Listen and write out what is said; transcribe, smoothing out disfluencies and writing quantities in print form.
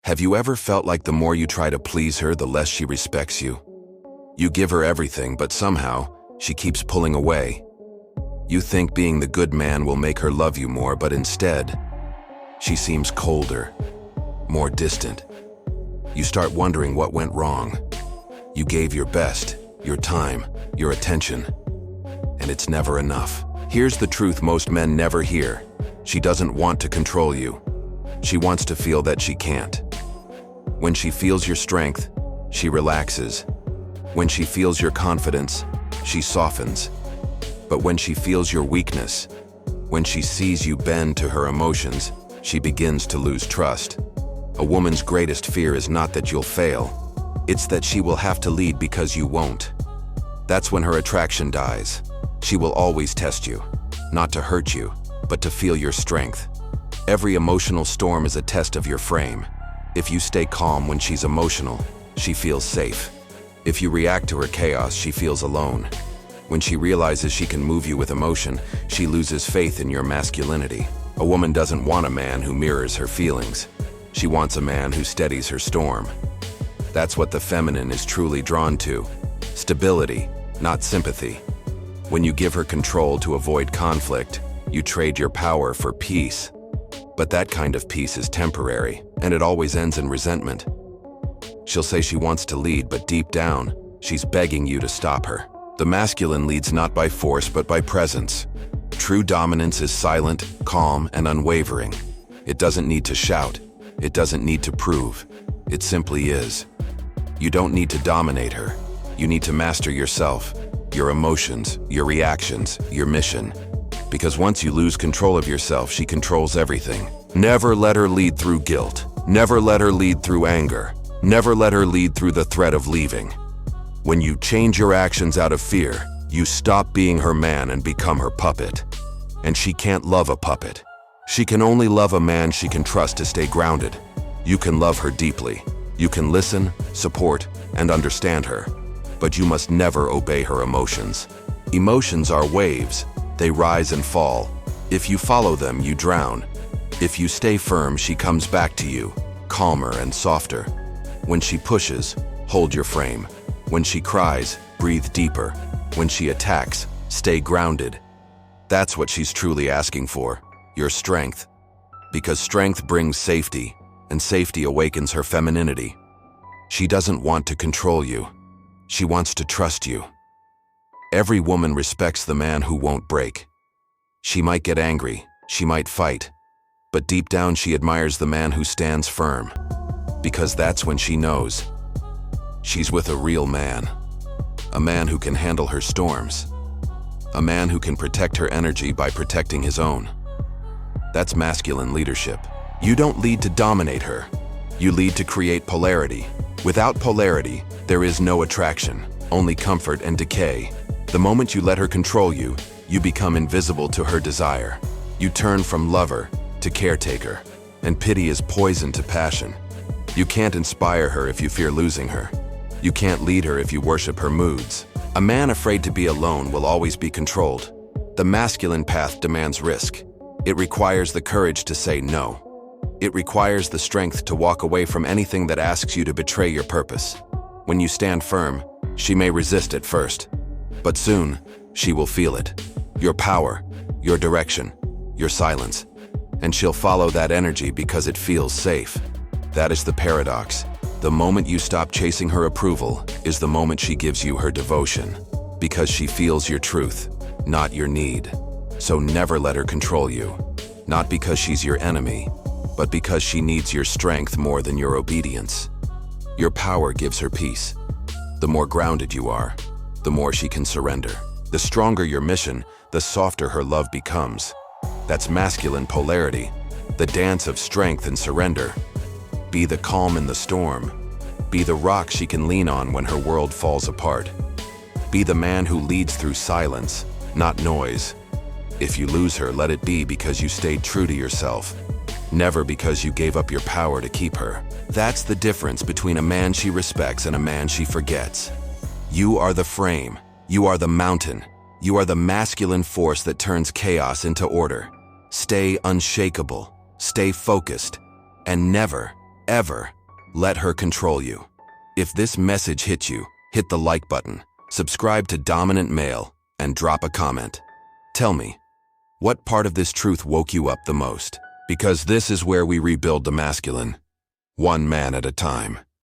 Have you ever felt like the more you try to please her, the less she respects you? You give her everything, but somehow, she keeps pulling away. You think being the good man will make her love you more, but instead, she seems colder, more distant. You start wondering what went wrong. You gave your best, your time, your attention, and it's never enough. Here's the truth most men never hear. She doesn't want to control you. She wants to feel that she can't. When she feels your strength, she relaxes. When she feels your confidence, she softens. But when she feels your weakness, when she sees you bend to her emotions, she begins to lose trust. A woman's greatest fear is not that you'll fail. It's that she will have to lead because you won't. That's when her attraction dies. She will always test you, not to hurt you, but to feel your strength. Every emotional storm is a test of your frame. If you stay calm when she's emotional, she feels safe. If you react to her chaos, she feels alone. When she realizes she can move you with emotion, she loses faith in your masculinity. A woman doesn't want a man who mirrors her feelings. She wants a man who steadies her storm. That's what the feminine is truly drawn to. Stability, not sympathy. When you give her control to avoid conflict, you trade your power for peace. But that kind of peace is temporary, and it always ends in resentment. She'll say she wants to lead, but deep down, she's begging you to stop her. The masculine leads not by force, but by presence. True dominance is silent, calm, and unwavering. It doesn't need to shout. It doesn't need to prove. It simply is. You don't need to dominate her. You need to master yourself, your emotions, your reactions, your mission. Because once you lose control of yourself, she controls everything. Never let her lead through guilt. Never let her lead through anger. Never let her lead through the threat of leaving. When you change your actions out of fear, you stop being her man and become her puppet. And she can't love a puppet. She can only love a man she can trust to stay grounded. You can love her deeply. You can listen, support, and understand her. But you must never obey her emotions. Emotions are waves. They rise and fall. If you follow them, you drown. If you stay firm, she comes back to you, calmer and softer. When she pushes, hold your frame. When she cries, breathe deeper. When she attacks, stay grounded. That's what she's truly asking for, your strength. Because strength brings safety, and safety awakens her femininity. She doesn't want to control you. She wants to trust you. Every woman respects the man who won't break. She might get angry, she might fight, but deep down she admires the man who stands firm. Because that's when she knows she's with a real man. A man who can handle her storms. A man who can protect her energy by protecting his own. That's masculine leadership. You don't lead to dominate her. You lead to create polarity. Without polarity, there is no attraction, only comfort and decay. The moment you let her control you, you become invisible to her desire. You turn from lover to caretaker, and pity is poison to passion. You can't inspire her if you fear losing her. You can't lead her if you worship her moods. A man afraid to be alone will always be controlled. The masculine path demands risk. It requires the courage to say no. It requires the strength to walk away from anything that asks you to betray your purpose. When you stand firm, she may resist at first, but soon she will feel it. Your power, your direction, your silence. And she'll follow that energy because it feels safe. That is the paradox. The moment you stop chasing her approval is the moment she gives you her devotion. Because she feels your truth, not your need. So never let her control you. Not because she's your enemy, but because she needs your strength more than your obedience. Your power gives her peace. The more grounded you are, the more she can surrender. The stronger your mission, the softer her love becomes. That's masculine polarity, the dance of strength and surrender. Be the calm in the storm. Be the rock she can lean on when her world falls apart. Be the man who leads through silence, not noise. If you lose her, let it be because you stayed true to yourself. Never because you gave up your power to keep her. That's the difference between a man she respects and a man she forgets. You are the frame. You are the mountain. You are the masculine force that turns chaos into order. Stay unshakable. Stay focused. And never, ever let her control you. If this message hit you, hit the like button, subscribe to Dominant Male, and drop a comment. Tell me, what part of this truth woke you up the most? Because this is where we rebuild the masculine, one man at a time.